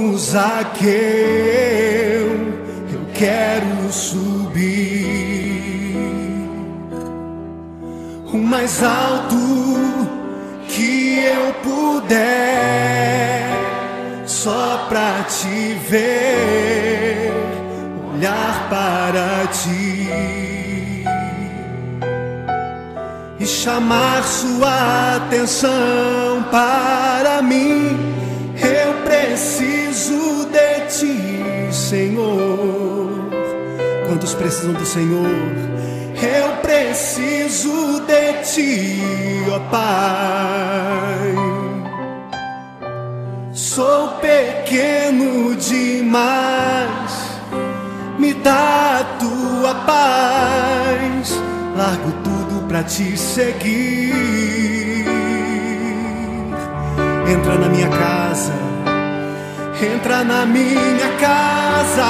Como Zaqueu, eu quero subir o mais alto que eu puder, só pra te ver, olhar para ti e chamar sua atenção para mim. Eu preciso de ti, Senhor. Quantos precisam do Senhor? Eu preciso de ti, ó Pai. Sou pequeno demais, me dá a tua paz. Largo tudo pra te seguir. Entra na minha casa, entra na minha casa,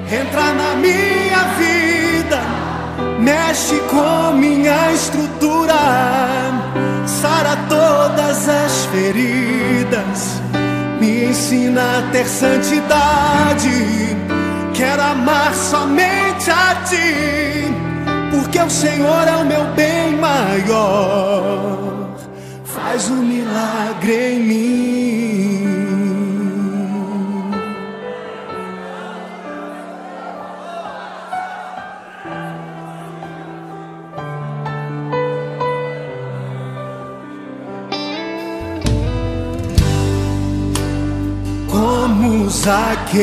entra na minha vida, mexe com minha estrutura, sara todas as feridas, me ensina a ter santidade. Quero amar somente a ti, porque o Senhor é o meu bem maior. Faz um milagre em mim. Como Zaqueu,